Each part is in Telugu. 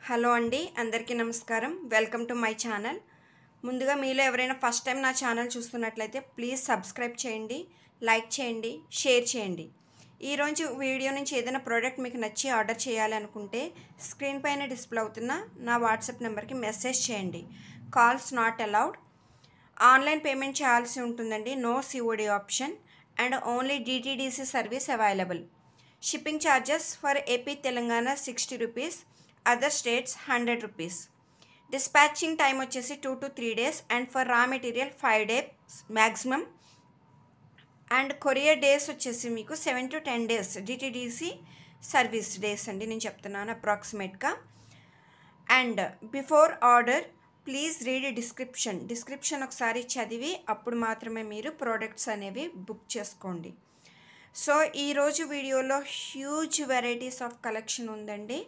హలో అండి, అందరికీ నమస్కారం. Welcome to my channel. ముందుగా మీలో ఎవరైనా ఫస్ట్ టైం నా ఛానల్ చూస్తున్నట్లయితే ప్లీజ్ సబ్స్క్రైబ్ చేయండి, లైక్ చేయండి, షేర్ చేయండి. ఈరోజు వీడియో నుంచి ఏదైనా ప్రోడక్ట్ మీకు నచ్చి ఆర్డర్ చేయాలి అనుకుంటే స్క్రీన్ పైన డిస్ప్లే అవుతున్న నా వాట్సాప్ నెంబర్కి మెసేజ్ చేయండి. Calls not allowed. Online payment చేయాల్సి ఉంటుందండి. No COD option and only DTDC service available. Shipping charges for AP Telangana 60 rupees, other states 100 rupees. Dispatching time వచ్చేసి 2 to 3 days and for raw material 5 days maximum. And courier days వచ్చేసి మీకు 7 to 10 days DTDC service days అండి నేను చెప్తున్నాను అప్రాక్సిమేట్గా. And before order please read description ఒకసారి చదివి అప్పుడు మాత్రమే మీరు ప్రోడక్ట్స్ అనేవి బుక్ చేసుకోండి. సో ఈరోజు వీడియోలో హ్యూజ్ వెరైటీస్ ఆఫ్ కలెక్షన్ ఉందండి.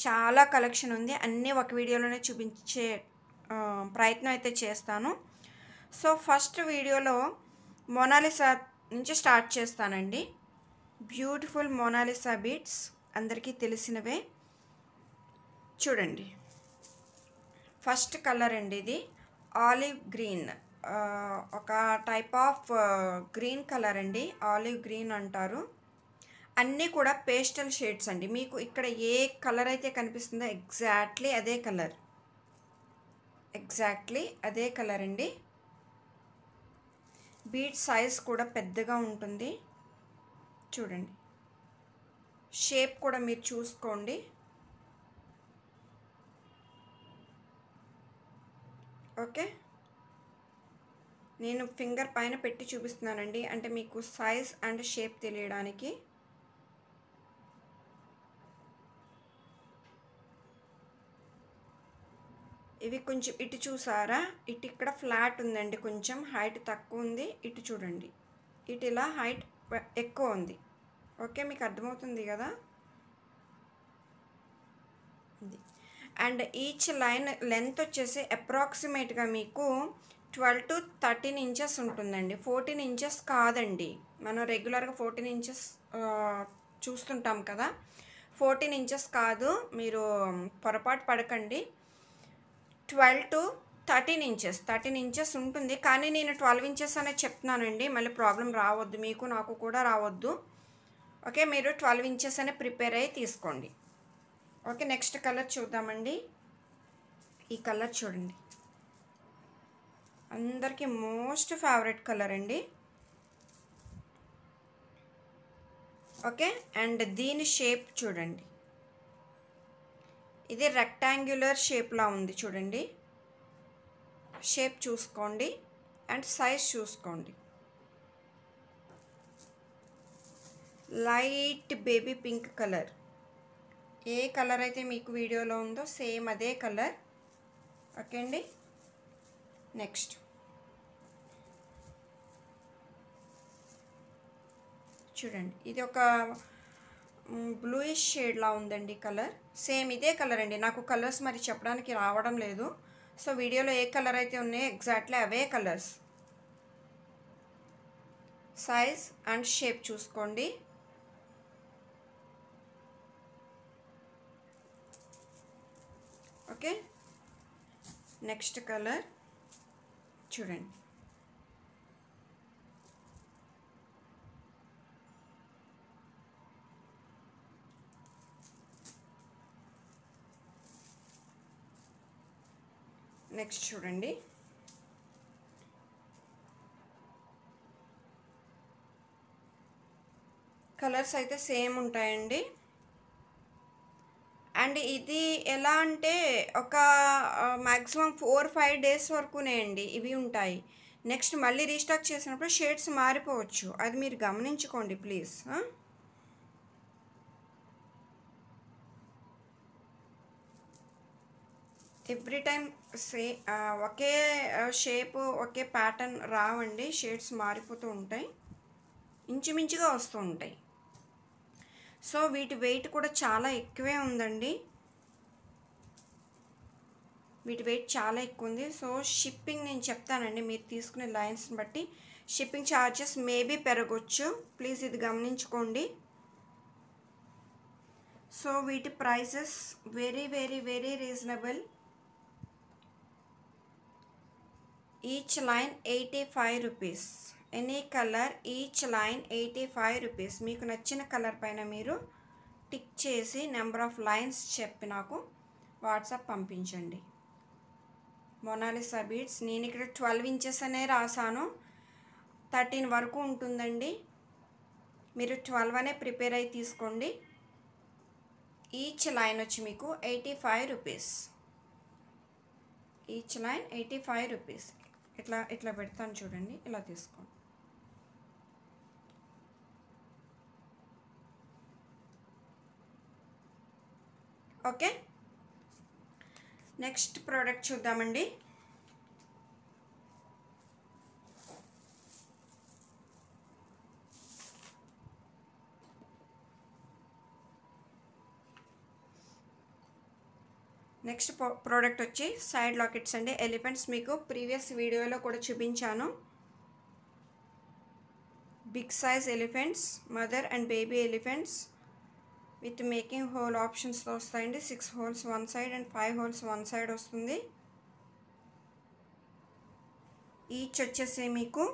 చాలా కలెక్షన్ ఉంది. అన్నీ ఒక వీడియోలోనే చూపించే ప్రయత్నం అయితే చేస్తాను. సో ఫస్ట్ వీడియోలో మోనాలిసా నుంచి స్టార్ట్ చేస్తానండి. బ్యూటిఫుల్ మోనాలిసా బీడ్స్ అందరికీ తెలిసినవే. చూడండి, ఫస్ట్ కలర్ అండి ఇది ఆలివ్ గ్రీన్. ఒక టైప్ ఆఫ్ గ్రీన్ కలర్ అండి, ఆలివ్ గ్రీన్ అంటారు. అన్నీ కూడా పేస్టల్ షేడ్స్ అండి. మీకు ఇక్కడ ఏ కలర్ అయితే కనిపిస్తుందో ఎగ్జాక్ట్లీ అదే కలర్ అండి. బీడ్ సైజ్ కూడా పెద్దగా ఉంటుంది. చూడండి, షేప్ కూడా మీరు చూసుకోండి. ఓకే, నేను ఫింగర్ పైన పెట్టి చూపిస్తున్నానండి, అంటే మీకు సైజ్ అండ్ షేప్ తెలియడానికి. ఇవి కొంచెం ఇటు చూసారా, ఇటు ఇక్కడ ఫ్లాట్ ఉందండి, కొంచెం హైట్ తక్కువ ఉంది. ఇటు చూడండి, ఇటు ఇలా హైట్ ఎక్కువ ఉంది. ఓకే, మీకు అర్థమవుతుంది కదా. అండ్ ఈచ్ లైన్ లెంత్ వచ్చేసి అప్రాక్సిమేట్గా మీకు 12 to 13 inches ఉంటుందండి. 14 inches కాదండి. మనం రెగ్యులర్గా 14 inches చూస్తుంటాం కదా, 14 inches కాదు, మీరు పొరపాటు పడకండి. 12 to 13 inches ఉంటుంది. కానీ నేను 12 inches అనే చెప్తున్నానండి, మళ్ళీ ప్రాబ్లం రావద్దు, మీకు నాకు కూడా రావద్దు. ఓకే, మీరు 12 inches అనే ప్రిపేర్ అయ్యి తీసుకోండి. ఓకే, నెక్స్ట్ కలర్ చూద్దామండి. ఈ కలర్ చూడండి, అందరికీ మోస్ట్ ఫేవరెట్ కలర్ అండి. ఓకే, అండ్ దీని షేప్ చూడండి, ఇది రెక్టాంగులర్ షేప్లా ఉంది. చూడండి, షేప్ చూసుకోండి అండ్ సైజ్ చూసుకోండి. Light baby pink colour. ఏ కలర్ అయితే మీకు వీడియోలో ఉందో సేమ్ అదే కలర్. ఓకే అండి, నెక్స్ట్ చూడండి, ఇది ఒక బ్లూయిష్ షేడ్లా ఉందండి కలర్. సేమ్ ఇదే కలర్ అండి. నాకు కలర్స్ మరి చెప్పడానికి రావడం లేదు. సో వీడియోలో ఏ కలర్ అయితే ఉన్నాయో exactly away colours. Size and shape చూసుకోండి. ఓకే, నెక్స్ట్ కలర్ చూడండి, నెక్స్ట్ చూడండి, కలర్స్ అయితే సేమ్ ఉంటాయండి. అండ్ ఇది ఎలా అంటే ఒక మ్యాక్సిమం 4-5 days వరకునే అండి ఇవి ఉంటాయి. నెక్స్ట్ మళ్ళీ రీస్టాక్ చేసినప్పుడు షేడ్స్ మారిపోవచ్చు, అది మీరు గమనించుకోండి please. Every time okay shape okay pattern రావండి, షేడ్స్ మారిపోతూ ఉంటాయి, ఇంచుమించుగా వస్తూ ఉంటాయి. సో వీటి వెయిట్ కూడా చాలా ఎక్కువే ఉందండి, వీటి వెయిట్ చాలా ఎక్కువ ఉంది. సో షిప్పింగ్ నేను చెప్తానండి, మీరు తీసుకునే లైన్స్ని బట్టి షిప్పింగ్ ఛార్జెస్ మేబీ పెరగవచ్చు, ప్లీజ్ ఇది గమనించుకోండి. సో వీటి prices very very very reasonable. Each line 85 rupees. Any colour each line 85 rupees. మీకు నచ్చిన కలర్ పైన మీరు టిక్ చేసి నెంబర్ ఆఫ్ లైన్స్ చెప్పి నాకు వాట్సాప్ పంపించండి. మొనాలిసా బీడ్స్ నేను ఇక్కడ 12 ఇంచెస్ అనే రాసాను, 13 వరకు ఉంటుందండి. మీరు 12 అనే ప్రిపేర్ అయ్యి తీసుకోండి. ఈచ్ లైన్ వచ్చి మీకు 85 రూపీస్. Each line 85 rupees. ఇట్లా పెడతాను చూడండి, ఇలా తీసుకోండి. ఓకే, నెక్స్ట్ ప్రోడక్ట్ చూద్దామండి. నెక్స్ట్ ప్రోడక్ట్ వచ్చి సైడ్ లాకెట్స్ అండి. ఎలిఫెంట్స్ మీకు ప్రీవియస్ వీడియోలో కూడా చూపించాను. Big size elephants, mother and baby elephants with making hole ఆప్షన్స్తో వస్తాయండి. 6 holes one side and 5 holes one side వస్తుంది. ఈచ్ వచ్చేసి మీకు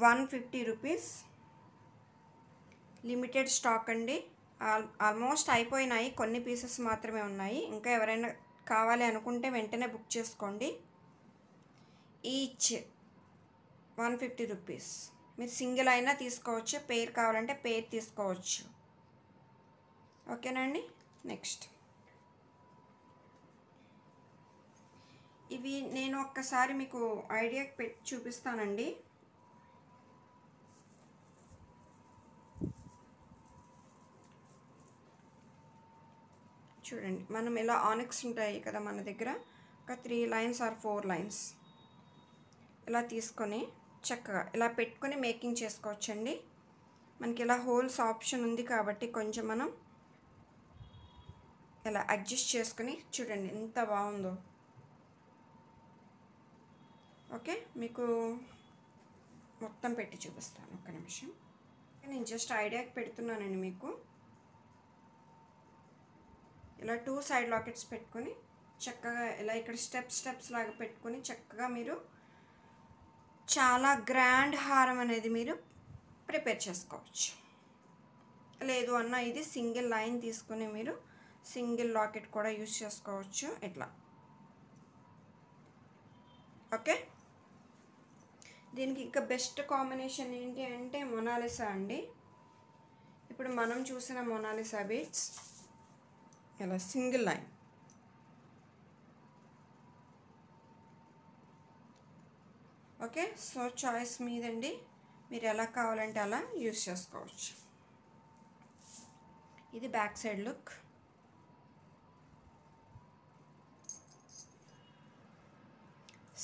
150 రూపీస్. లిమిటెడ్ స్టాక్ అండి. ఆల్మోస్ట్ అయిపోయినాయి, కొన్ని పీసెస్ మాత్రమే ఉన్నాయి. ఇంకా ఎవరైనా కావాలి అనుకుంటే వెంటనే బుక్ చేసుకోండి. Each 150 rupees. మీరు సింగిల్ అయినా తీసుకోవచ్చు, పెయిర్ కావాలంటే పెయిర్ తీసుకోవచ్చు. ఓకేనండి. నెక్స్ట్ ఇవి నేను ఒక్కసారి మీకు ఐడియా పెట్టి చూపిస్తానండి. చూడండి, మనం ఇలా ఆనిక్స్ ఉంటాయి కదా మన దగ్గర, ఒక 3 లైన్స్ ఆర్ 4 లైన్స్ ఇలా తీసుకొని చక్కగా ఇలా పెట్టుకొని మేకింగ్ చేసుకోవచ్చండి. మనకి ఇలా హోల్స్ ఆప్షన్ ఉంది కాబట్టి కొంచెం మనం ఇలా అడ్జస్ట్ చేసుకుని చూడండి ఎంత బాగుందో. ఓకే, మీకు మొత్తం పెట్టి చూపిస్తాను, ఒక్క నిమిషం. నేను జస్ట్ ఐడియాకి పెడుతున్నానండి మీకు. ఇలా 2 సైడ్ లాకెట్స్ పెట్టుకొని చక్కగా ఇలా ఇక్కడ స్టెప్స్ లాగా పెట్టుకొని చక్కగా మీరు చాలా గ్రాండ్ హారం అనేది మీరు ప్రిపేర్ చేసుకోవచ్చు. లేదు అన్న ఇది సింగిల్ లైన్ తీసుకుని మీరు సింగిల్ లాకెట్ కూడా యూజ్ చేసుకోవచ్చు ఇట్లా. ఓకే, దీనికి ఇంకా బెస్ట్ కాంబినేషన్ ఏంటి అంటే మొనాలిసా అండి. ఇప్పుడు మనం చూసిన మొనాలిసా బీడ్స్ ఇలా single line. Okay, so choice మీదండి, మీరు ఎలా కావాలంటే అలా యూజ్ చేసుకోవచ్చు. ఇది back side look.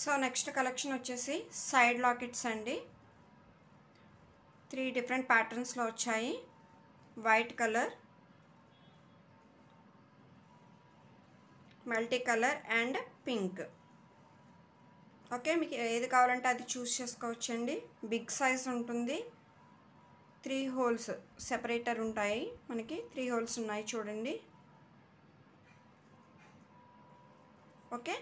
So next collection వచ్చేసి సైడ్ లాకెట్స్ అండి. 3 డిఫరెంట్ ప్యాటర్న్స్లో వచ్చాయి. White colour, multi colour and pink. Okay, మీకు ఏది కావాలంటే అది చూస్ చేసుకోవచ్చండి. బిగ్ సైజ్ ఉంటుంది. 3 హోల్స్ సెపరేటర్ ఉంటాయి. మనకి 3 హోల్స్ ఉన్నాయి చూడండి. Okay,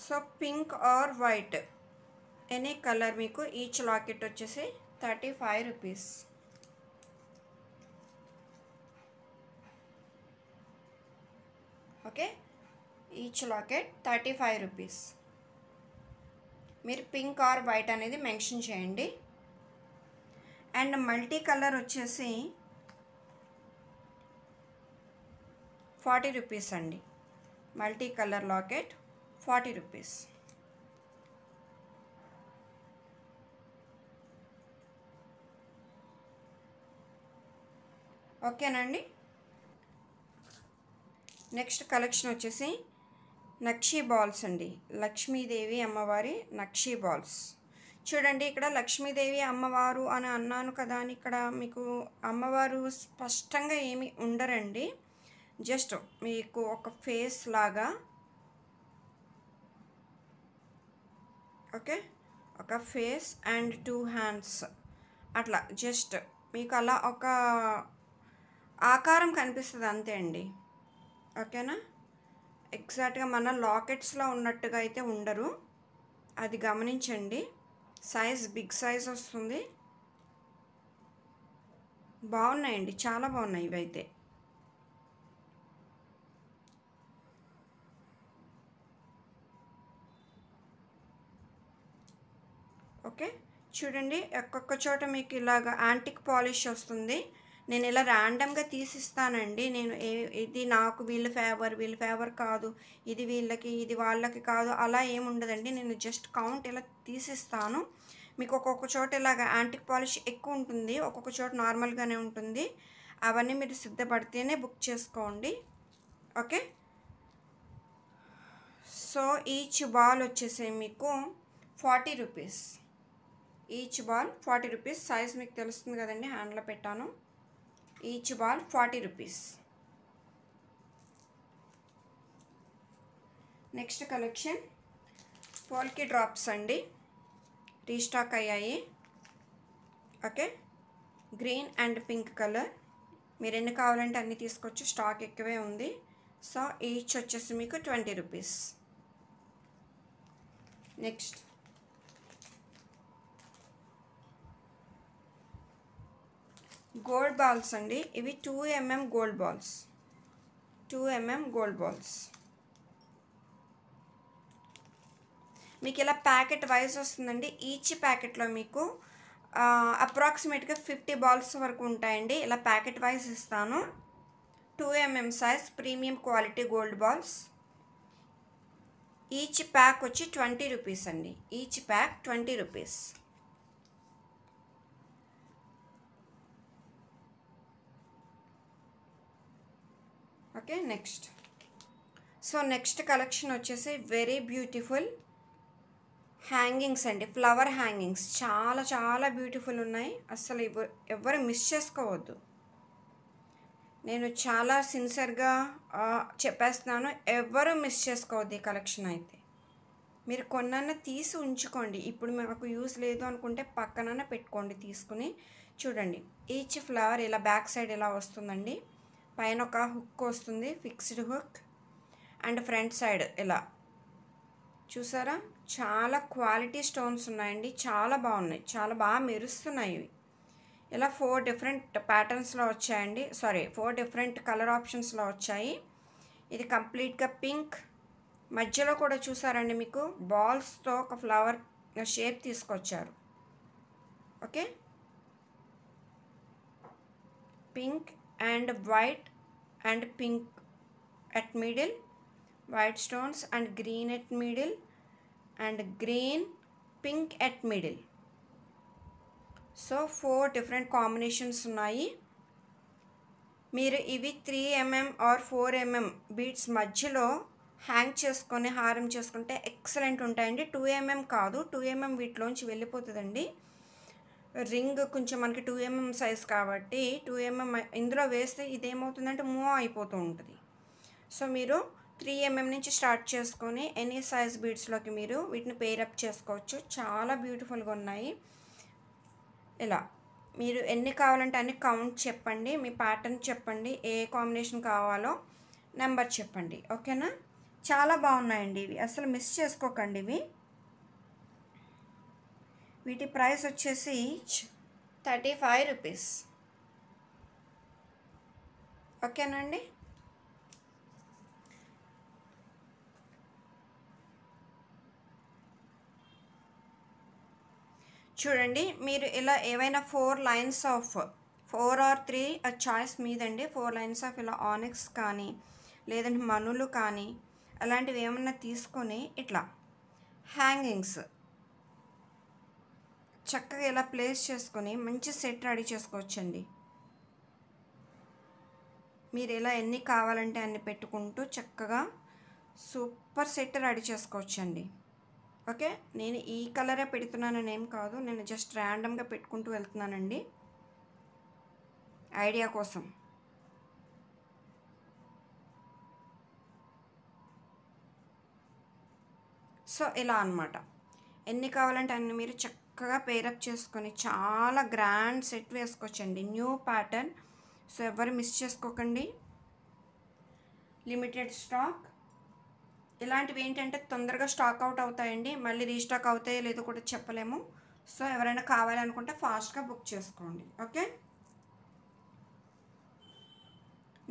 so pink are white any colour మీకు ఈచ్ లాకెట్ వచ్చేసి 35 rupees. Okay, each locket 35 rupees. మీరు పింక్ ఆర్ వైట్ అనేది మెన్షన్ చేయండి. అండ్ మల్టీ కలర్ వచ్చేసి 40 రూపీస్ అండి. Multi colour locket 40 rupees. ఓకేనండి. నెక్స్ట్ కలెక్షన్ వచ్చేసి నక్షీ బాల్స్ అండి. లక్ష్మీదేవి అమ్మవారి నక్షీ బాల్స్. చూడండి, ఇక్కడ లక్ష్మీదేవి అమ్మవారు అని అన్నాను కదా అని ఇక్కడ మీకు అమ్మవారు స్పష్టంగా ఏమి ఉండరండి. జస్ట్ మీకు ఒక ఫేస్ లాగా, ఓకే, ఒక ఫేస్ అండ్ 2 హ్యాండ్స్ అట్లా జస్ట్ మీకు అలా ఒక ఆకారం కనిపిస్తుంది అంతే అండి. ఓకేనా? ఎగ్జాక్ట్గా మన లాకెట్స్లో ఉన్నట్టుగా అయితే ఉండరు, అది గమనించండి. సైజ్ బిగ్ సైజ్ వస్తుంది. బాగున్నాయండి, చాలా బాగున్నాయి ఇవైతే. ఓకే, చూడండి ఒక్కొక్క చోట మీకు ఇలాగ యాంటిక్ పాలిష్ వస్తుంది. నేను ఇలా ర్యాండమ్గా తీసిస్తానండి. నేను ఇది నాకు వీళ్ళ ఫేవర్ కాదు, ఇది వీళ్ళకి ఇది వాళ్ళకి కాదు, అలా ఏముండదండి. నేను జస్ట్ కౌంట్ ఇలా తీసిస్తాను. మీకు ఒక్కొక్క చోట ఇలాగ యాంటిక్ పాలిష్ ఎక్కువ ఉంటుంది, ఒక్కొక్క చోట నార్మల్గానే ఉంటుంది. అవన్నీ మీరు సిద్ధపడితేనే బుక్ చేసుకోండి. ఓకే, సో ఈచ్ బాల్ వచ్చేసి మీకు 40 rupees. Each ball 40 rupees. Size మీకు తెలుస్తుంది కదండి, హ్యాండ్లో పెట్టాను. Each ball 40 rupees. Next collection polki drops అండి, రీస్టాక్ అయ్యాయి. Okay, green and pink colour. మీరు ఎన్ని కావాలంటే అన్నీ తీసుకోవచ్చు, స్టాక్ ఎక్కువే ఉంది. సో ఈచ్ వచ్చేసి మీకు 20 రూపీస్. నెక్స్ట్ గోల్డ్ బాల్స్ అండి, ఇవి 2mm gold balls. 2mm gold balls మీకు ఇలా ప్యాకెట్ వైజ్ వస్తుందండి. ఈచ్ ప్యాకెట్లో మీకు అప్రాక్సిమేట్గా 50 బాల్స్ వరకు ఉంటాయండి. ఇలా ప్యాకెట్ వైజ్ ఇస్తాను. 2mm size premium quality gold balls. Each pack వచ్చి 20 రూపీస్ అండి. Each pack 20 rupees. Okay, next next collection వచ్చేసి వెరీ బ్యూటిఫుల్ హ్యాంగింగ్స్ అండి, ఫ్లవర్ హ్యాంగింగ్స్. చాలా చాలా బ్యూటిఫుల్ ఉన్నాయి, అసలు ఎవరు మిస్ చేసుకోవద్దు. నేను చాలా సిన్సియర్గా చెప్పేస్తున్నాను, ఎవరు మిస్ చేసుకోవద్దు ఈ కలెక్షన్ అయితే. మీరు కొన్నన్నా తీసి ఉంచుకోండి, ఇప్పుడు మాకు యూజ్ లేదు అనుకుంటే పక్కన పెట్టుకోండి తీసుకుని. చూడండి, ఈచ్ ఫ్లవర్ ఇలా బ్యాక్ సైడ్ ఇలా వస్తుందండి. పైన ఒక హుక్ వస్తుంది, fixed hook. And front side ఇలా చూసారా, చాలా క్వాలిటీ స్టోన్స్ ఉన్నాయండి, చాలా బాగున్నాయి, చాలా బాగా మెరుస్తున్నాయి ఇవి. ఇలా 4 డిఫరెంట్ ప్యాటర్న్స్లో వచ్చాయండి, 4 డిఫరెంట్ కలర్ ఆప్షన్స్లో వచ్చాయి. ఇది కంప్లీట్గా పింక్. మధ్యలో కూడా చూసారండి, మీకు బాల్స్తో ఒక ఫ్లవర్ షేప్ తీసుకొచ్చారు. Okay, pink and white and pink at middle, white stones and green at middle, and green pink at middle. So 4 different combinations ఉన్నాయి. మీరు ఇవి 3mm ఆర్ 4mm బీడ్స్ మధ్యలో హ్యాంగ్ చేసుకొని హారం చేసుకుంటే ఎక్సలెంట్ ఉంటాయండి. 2mm కాదు, 2mm వీటిలోంచి వెళ్ళిపోతుందండి. రింగ్ కొంచెం మనకి 2mm సైజ్ కాబట్టి 2mm ఇందులో వేస్తే ఇదేమవుతుందంటే మూవ్ అయిపోతూ ఉంటుంది. సో మీరు 3mm నుంచి స్టార్ట్ చేసుకొని ఎనీ సైజ్ బీడ్స్లోకి మీరు వీటిని పేరప్ చేసుకోవచ్చు. చాలా బ్యూటిఫుల్గా ఉన్నాయి. ఇలా మీరు ఎన్ని కావాలంటే అన్ని కౌంట్ చెప్పండి, మీ ప్యాటర్న్ చెప్పండి, ఏ కాంబినేషన్ కావాలో నెంబర్ చెప్పండి. ఓకేనా? చాలా బాగున్నాయండి ఇవి, అసలు మిస్ చేసుకోకండి ఇవి. వీటి ప్రైస్ వచ్చేసి 35 రూపీస్. ఓకేనండి? చూడండి, మీరు ఇలా ఏవైనా 4 లైన్స్ ఆఫ్ 4 ఆర్ 3 చాయిస్ మీదండి. 4 లైన్స్ ఆఫ్ ఇలా ఆనిక్స్ కానీ లేదంటే మనులు కానీ అలాంటివి ఏమన్నా తీసుకొని ఇట్లా హ్యాంగింగ్స్ చక్కగా ఇలా ప్లేస్ చేసుకొని మంచి సెట్ రెడీ చేసుకోవచ్చండి. మీరు ఇలా ఎన్ని కావాలంటే అన్ని పెట్టుకుంటూ చక్కగా సూపర్ సెట్ రెడీ చేసుకోవచ్చండి. ఓకే, నేను ఈ కలరే పెడుతున్నానని ఏం కాదు, నేను జస్ట్ ర్యాండమ్గా పెట్టుకుంటూ వెళ్తున్నానండి ఐడియా కోసం. సో ఇలా అన్నమాట, ఎన్ని కావాలంటే అన్ని మీరు చక్కగా పేరప్ చేసుకొని చాలా గ్రాండ్ సెట్ వేసుకోవచ్చండి. న్యూ ప్యాటర్న్, సో ఎవరు మిస్ చేసుకోకండి, లిమిటెడ్ స్టాక్. ఇలాంటివి ఏంటంటే తొందరగా స్టాక్ అవుట్ అవుతాయండి, మళ్ళీ రీస్టాక్ అవుతాయో లేదో కూడా చెప్పలేము. సో ఎవరైనా కావాలనుకుంటే ఫాస్ట్గా బుక్ చేసుకోండి. ఓకే,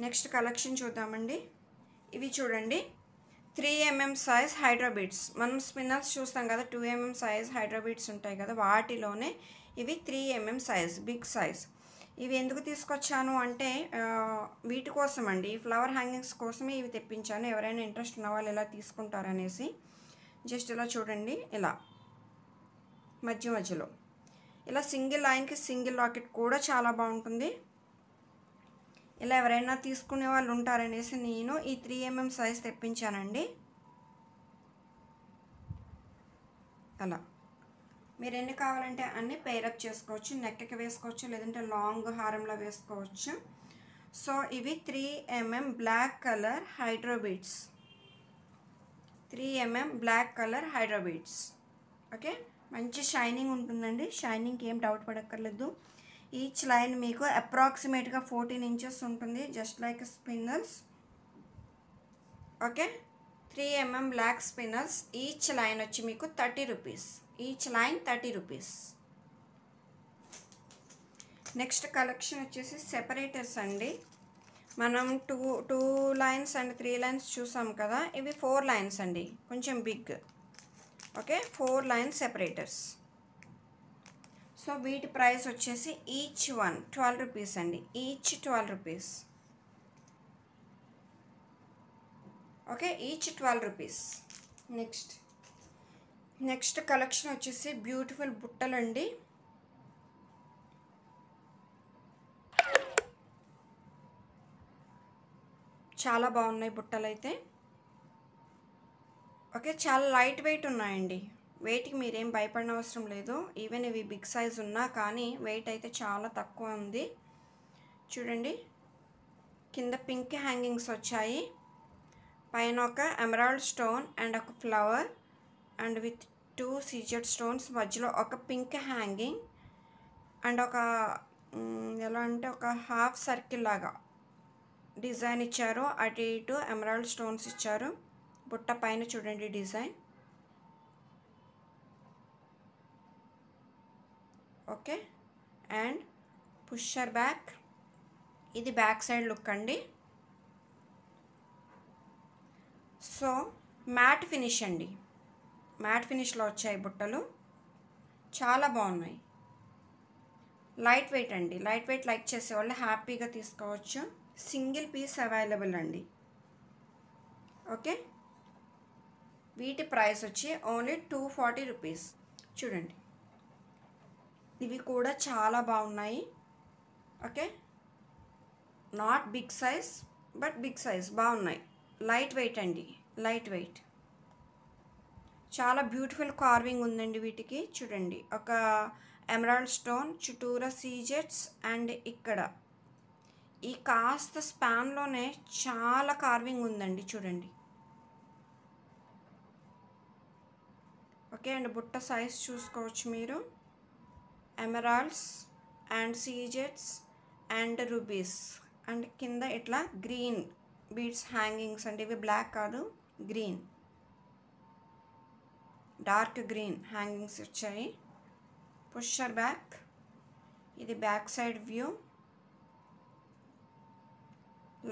నెక్స్ట్ కలెక్షన్ చూద్దామండి. ఇవి చూడండి, 3mm సైజ్ హైడ్రా బీడ్స్. మనం స్పిన్నర్స్ చూస్తాం కదా, 2mm సైజ్ హైడ్రా బీడ్స్ ఉంటాయి కదా, వాటిలోనే ఇవి 3mm సైజ్, బిగ్ సైజ్. ఇవి ఎందుకు తీసుకొచ్చాను అంటే వీటి కోసం అండి, ఈ ఫ్లవర్ హ్యాంగింగ్స్ కోసమే ఇవి తెప్పించాను. ఎవరైనా ఇంట్రెస్ట్ ఉన్న వాళ్ళు ఇలా తీసుకుంటారనేసి. జస్ట్ ఇలా చూడండి, ఇలా మధ్య మధ్యలో ఇలా సింగిల్ లైన్కి సింగిల్ లాకెట్ కూడా చాలా బాగుంటుంది. ఇలా ఎవరైనా తీసుకునే వాళ్ళు ఉంటారనేసి నేను ఈ 3mm సైజ్ తెప్పించానండి. అలా మీరు ఎన్ని కావాలంటే అన్ని పేరప్ చేసుకోవచ్చు, నెక్కి వేసుకోవచ్చు, లేదంటే లాంగ్ హారంలో వేసుకోవచ్చు. సో ఇవి 3mm black colour hydra beads, 3mm black colour hydra beads. Okay, మంచి షైనింగ్ ఉంటుందండి, షైనింగ్కి ఏం డౌట్ పడక్కర్లేదు. ఈచ్ లైన్ మీకు అప్రాక్సిమేట్గా 14 ఇంచెస్ ఉంటుంది, just like spinels. Okay, 3mm black spinels. Each line వచ్చి మీకు 30 rupees, each line 30 rupees. Next collection వచ్చేసి సెపరేటర్స్ అండి. మనం టూ లైన్స్ అండ్ 3 లైన్స్ చూసాం కదా, ఇవి 4 లైన్స్ అండి, కొంచెం big. Okay, 4 line separators. So వీటి ప్రైస్ వచ్చేసి ఈచ్ వన్ 12 రూపీస్ అండి, each 12 rupees. Okay, each 12 rupees. Next collection వచ్చేసి బ్యూటిఫుల్ బుట్టలు అండి. చాలా బాగున్నాయి బుట్టలు అయితే. ఓకే, చాలా లైట్ వెయిట్ ఉన్నాయండి, వెయిట్కి మీరేం భయపడిన అవసరం లేదు. ఈవెన్ ఇవి బిగ్ సైజ్ ఉన్నా కానీ వెయిట్ అయితే చాలా తక్కువ ఉంది. చూడండి, కింద పింక్ హ్యాంగింగ్స్ వచ్చాయి, పైన ఒక ఎమరాల్డ్ స్టోన్ అండ్ ఒక flower and with 2 CZ stones, మధ్యలో ఒక పింక్ హ్యాంగింగ్ అండ్ ఒక ఎలా అంటే ఒక హాఫ్ సర్కిల్ లాగా డిజైన్ ఇచ్చారు. అటు ఇటు ఎమరాల్డ్ స్టోన్స్ ఇచ్చారు. బుట్ట పైన చూడండి design. Okay, and pusher back. ఇది బ్యాక్ సైడ్ లుక్ అండి. సో మ్యాట్ ఫినిష్ అండి, మ్యాట్ ఫినిష్లో వచ్చాయి బుట్టలు, చాలా బాగున్నాయి. లైట్ వెయిట్ అండి, లైట్ వెయిట్ లైక్ చేసే వాళ్ళు హ్యాపీగా తీసుకోవచ్చు. సింగిల్ పీస్ అవైలబుల్ అండి. ఓకే, వీటి ప్రైస్ వచ్చి ఓన్లీ 240 రూపీస్. చూడండి, ఇవి కూడా చాలా బాగున్నాయి. Okay, not big size but big size, బాగున్నాయి. లైట్ వెయిట్ అండి, లైట్ వెయిట్. చాలా బ్యూటిఫుల్ కార్వింగ్ ఉందండి వీటికి. చూడండి, ఒక ఎమరాల్డ్ స్టోన్, చుట్టూరా సీజెట్స్ అండ్ ఇక్కడ ఈ కాస్త స్పాన్లోనే చాలా కార్వింగ్ ఉందండి, చూడండి. ఓకే, అండ్ బుట్ట సైజ్ చూసుకోవచ్చు మీరు. ఎమరాల్డ్స్ అండ్ సీజెట్స్ అండ్ రూబీస్ అండ్ కింద ఇట్లా గ్రీన్ బీడ్స్ హ్యాంగింగ్స్ అండి. ఇవి బ్లాక్ కాదు, గ్రీన్, డార్క్ గ్రీన్ హ్యాంగింగ్స్ వచ్చాయి. Pusher back. ఇది back side view.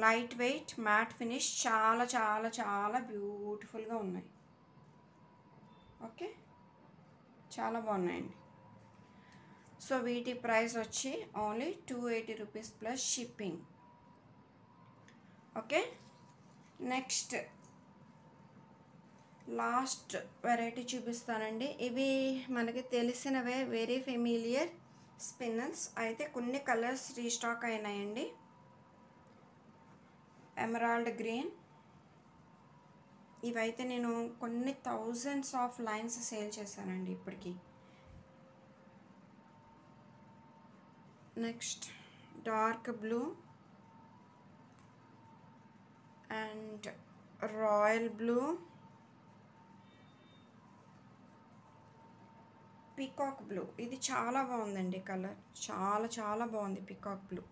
Light weight matte finish, చాలా చాలా చాలా బ్యూటిఫుల్గా ఉన్నాయి. ఓకే, చాలా బాగున్నాయండి. సో వీటి ప్రైస్ వచ్చి only 280 rupees plus shipping. Okay, next last variety చూపిస్తానండి. ఇవి మనకి తెలిసినవే, వెరీ ఫెమిలియర్ స్పిన్నల్స్. అయితే కొన్ని కలర్స్ రీస్టాక్ అయినాయండి. Emerald green. ఇవైతే నేను కొన్ని థౌజండ్స్ ఆఫ్ లైన్స్ సేల్ చేశానండి ఇప్పటికి. Next dark blue and royal blue, peacock blue. ఇది చాలా బాగుందండి కలర్, చాలా చాలా బాగుంది పీకాక్ బ్లూ.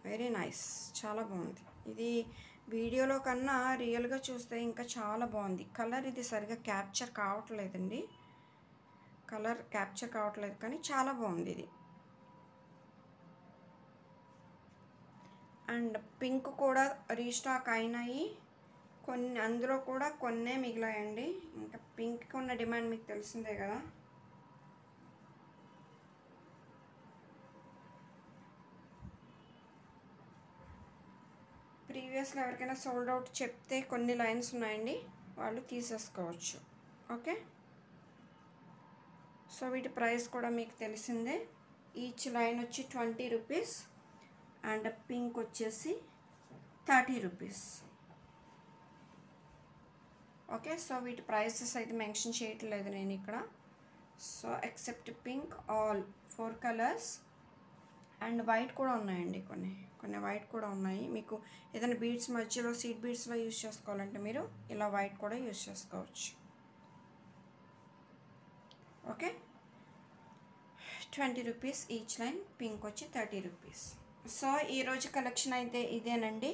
వెరీ నైస్, చాలా బాగుంది. ఇది వీడియోలో కన్నా రియల్గా చూస్తే ఇంకా చాలా బాగుంది. కలర్ ఇది సరిగా క్యాప్చర్ కావట్లేదండి, కలర్ క్యాప్చర్ కావట్లేదు, కానీ చాలా బాగుంది ఇది. అండ్ పింక్ కూడా రీస్టాక్ అయినాయి కొన్ని, అందులో కూడా కొన్నే మిగిలాయండి. ఇంకా పింక్కి ఉన్న డిమాండ్ మీకు తెలిసిందే కదా. ప్రీవియస్లో ఎవరికైనా సోల్డ్ అవుట్ చెప్తే కొన్ని లైన్స్ ఉన్నాయండి, వాళ్ళు తీసేసుకోవచ్చు. ఓకే, సో వీటి ప్రైస్ కూడా మీకు తెలిసిందే. ఈచ్ లైన్ వచ్చి 20 రూపీస్ అండ్ పింక్ వచ్చేసి 30 రూపీస్. ఓకే, సో వీటి ప్రైసెస్ అయితే మెన్షన్ చేయట్లేదు నేను ఇక్కడ. So except pink, all 4 colours and white కూడా ఉన్నాయండి, కొన్ని వైట్ కూడా ఉన్నాయి. మీకు ఏదైనా బీడ్స్ మధ్యలో సీడ్ బీడ్స్లో యూజ్ చేసుకోవాలంటే మీరు ఇలా వైట్ కూడా యూజ్ చేసుకోవచ్చు. Okay, 20 rupees each line, pink వచ్చి 30 రూపీస్. సో ఈరోజు కలెక్షన్ అయితే ఇదేనండి.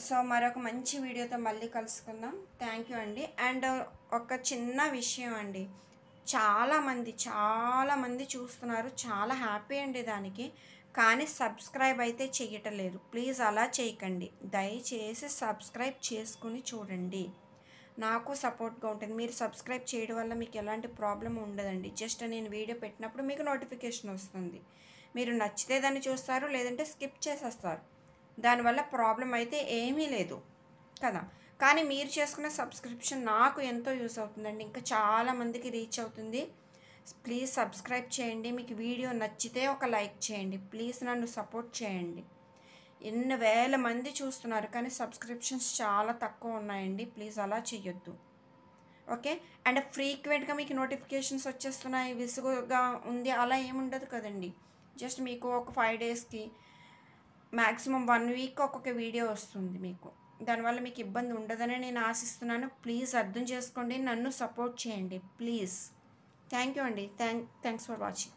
సో మరొక మంచి వీడియోతో మళ్ళీ కలుసుకుందాం. థ్యాంక్ యూ అండి. అండ్ ఒక చిన్న విషయం అండి, చాలామంది చూస్తున్నారు, చాలా హ్యాపీ అండి దానికి, కానీ సబ్స్క్రైబ్ అయితే చెయ్యటం లేదు. ప్లీజ్ అలా చేయకండి, దయచేసి సబ్స్క్రైబ్ చేసుకుని చూడండి, నాకు సపోర్ట్గా ఉంటుంది. మీరు సబ్స్క్రైబ్ చేయడం వల్ల మీకు ఎలాంటి ప్రాబ్లం ఉండదండి. జస్ట్ నేను వీడియో పెట్టినప్పుడు మీకు నోటిఫికేషన్ వస్తుంది, మీరు నచ్చితే దాన్ని చూస్తారు, లేదంటే స్కిప్ చేసేస్తారు. దానివల్ల ప్రాబ్లం అయితే ఏమీ లేదు కదా. కానీ మీరు చేసుకునే సబ్స్క్రిప్షన్ నాకు ఎంతో యూస్ అవుతుందండి, ఇంకా చాలామందికి రీచ్ అవుతుంది. ప్లీజ్ సబ్స్క్రైబ్ చేయండి. మీకు వీడియో నచ్చితే ఒక లైక్ చేయండి. ప్లీజ్ నన్ను సపోర్ట్ చేయండి. ఎన్ని వేల మంది చూస్తున్నారు, కానీ సబ్స్క్రిప్షన్స్ చాలా తక్కువ ఉన్నాయండి. ప్లీజ్ అలా చేయొద్దు. ఓకే, అండ్ ఫ్రీక్వెంట్గా మీకు నోటిఫికేషన్స్ వచ్చేస్తున్నాయి, విసుగుగా ఉంది, అలా ఏముండదు కదండి. జస్ట్ మీకు ఒక 5 డేస్కి మ్యాక్సిమం 1 వీక్ ఒక్కొక్క వీడియో వస్తుంది మీకు. దానివల్ల మీకు ఇబ్బంది ఉండదని నేను ఆశిస్తున్నాను. ప్లీజ్ అర్థం చేసుకోండి, నన్ను సపోర్ట్ చేయండి ప్లీజ్. థ్యాంక్ యూ అండి. Thanks for watching.